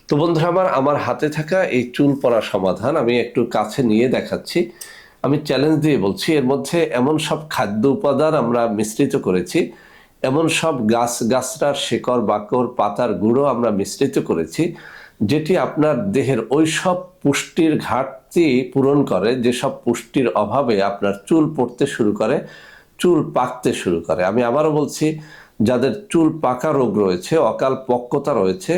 তো বন্ধুরা আমার হাতে থাকা এই চুল পড়া সমাধান আমি একটু কাছে নিয়ে দেখাচ্ছি। আমি চ্যালেঞ্জ দিয়ে বলছি, এর মধ্যে এমন সব খাদ্য উপাদান আমরা মিশ্রিত করেছি, এমন সব গাছগাছড়ার শিকড় বাকড় পাতার গুঁড়ো আমরা মিশ্রিত করেছি, যেটি আপনার দেহের ওই সব পুষ্টির ঘাটতি পূরণ করে, যেসব পুষ্টির অভাবে আপনার চুল পড়তে শুরু করে, চুল পাকতে শুরু করে। আমি আবারও বলছি, যাদের চুল পাকা রোগ রয়েছে, অকাল পক্কতা রয়েছে,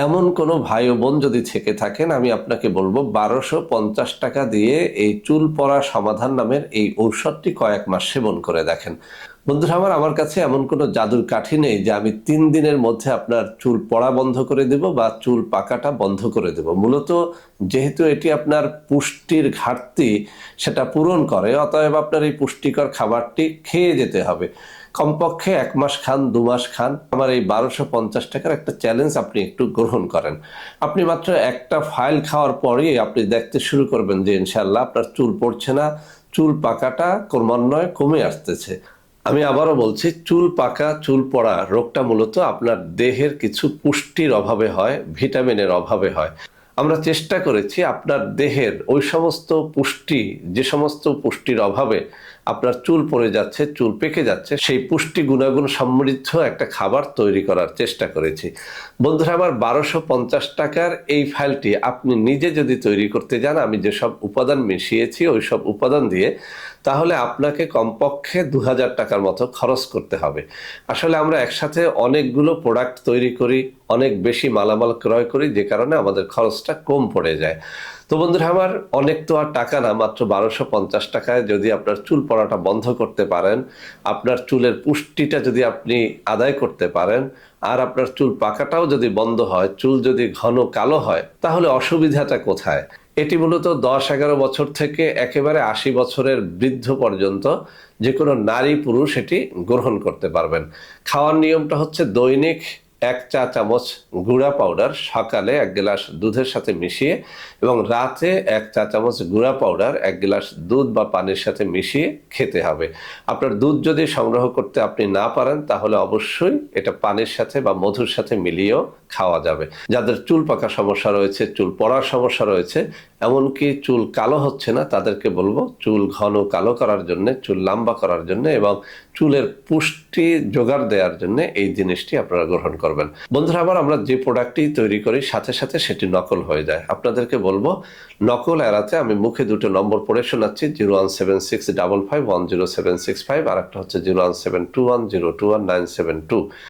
এমন কোনো ভাই ও বোন যদি থেকে থাকেন, আমি আপনাকে বলবো 1250 টাকা দিয়ে এই চুল পড়া সমাধান নামের এই ঔষধটি কয়েক মাস সেবন করে দেখেন। বন্ধুরা আমার কাছে এমন কোনো জাদুর কাঠি নেই যে আমি 3 দিনের মধ্যে আপনার চুল পড়া বন্ধ করে দেব বা চুল পাকাটা বন্ধ করে দেব। মূলত যেহেতু এটি আপনার পুষ্টির ঘাটতি সেটা পূরণ করে, অতএব আপনার এই পুষ্টিকর খাবারটি খেয়ে যেতে হবে। কমপক্ষে 1 মাস খান, 2 মাস খান। আমার এই 1250 টাকার একটা চ্যালেঞ্জ আপনি একটু গ্রহণ করেন। আপনি মাত্র একটা ফাইল খাওয়ার পরেই আপনি দেখতে শুরু করবেন যে ইনশাল্লাহ আপনার চুল পড়ছে না, চুল পাকাটা ক্রমান্বয়ে কমে আসতেছে। আমি আবারও বলছি, চুল পাকা চুল পড়া রোগটা মূলত আপনার দেহের কিছু পুষ্টির অভাবে হয়, ভিটামিনের অভাবে হয়। আমরা চেষ্টা করেছি আপনার দেহের ওই সমস্ত পুষ্টি, যে সমস্ত পুষ্টির অভাবে আপনার চুল পড়ে যাচ্ছে, চুল পেকে যাচ্ছে, সেই পুষ্টি গুণাগুণ সমৃদ্ধ একটা খাবার তৈরি করার চেষ্টা করেছি। বন্ধুরা 1250 টাকার এই ফাইলটি আপনি নিজে যদি তৈরি করতে যান, আমি যেসব উপাদান মিশিয়েছি ওই সব উপাদান দিয়ে, তাহলে আপনাকে কমপক্ষে 2000 টাকার মতো খরচ করতে হবে। আসলে আমরা একসাথে অনেকগুলো প্রোডাক্ট তৈরি করি, অনেক বেশি মালামাল ক্রয় করি, যে কারণে আমাদের খরচটা কম পড়ে যায়। তো বন্ধুরা অনেক তো আর টাকা না, মাত্র 1250 টাকায় যদি আপনার চুল পড়াটা বন্ধ করতে পারেন, আপনার চুলের পুষ্টিটা যদি আপনি আদায় করতে পারেন, আর আপনার চুল পাকাটাও যদি বন্ধ হয়, চুল যদি ঘন কালো হয়, তাহলে অসুবিধাটা কোথায়? এটি মূলত 10-11 বছর থেকে একেবারে 80 বছরের বৃদ্ধ পর্যন্ত যে কোনো নারী পুরুষ এটি গ্রহণ করতে পারবেন। খাওয়ার নিয়মটা হচ্ছে দৈনিক 1 চা চামচ গুঁড়া পাউডার সকালে 1 গ্লাস দুধের সাথে মিশিয়ে, এবং রাতে 1 চা চামচ গুঁড়া পাউডার 1 গ্লাস দুধ বা পানির সাথে মিশিয়ে খেতে হবে। আপনার দুধ যদি সংগ্রহ করতে আপনি না পারেন, তাহলে অবশ্যই এটা পানির সাথে বা মধুর সাথে মিলিয়েও খাওয়া যাবে। যাদের চুল পাকা সমস্যা রয়েছে, চুল পড়ার সমস্যা রয়েছে, এমনকি চুল কালো হচ্ছে না, তাদেরকে বলবো চুল ঘন কালো করার জন্য, চুল লম্বা করার জন্য এবং চুলের পুষ্টি জোগাড় দেওয়ার জন্য এই জিনিসটি আপনারা গ্রহণ করবেন। বন্ধুরা আমরা যে প্রোডাক্টটি তৈরি করি সাথে সাথে সেটি নকল হয়ে যায়। আপনাদেরকে বলবো নকল এড়াতে আমি মুখে দুটো নম্বর পড়ে শোনাচ্ছি, 01765510765, আর একটা হচ্ছে 01721021972।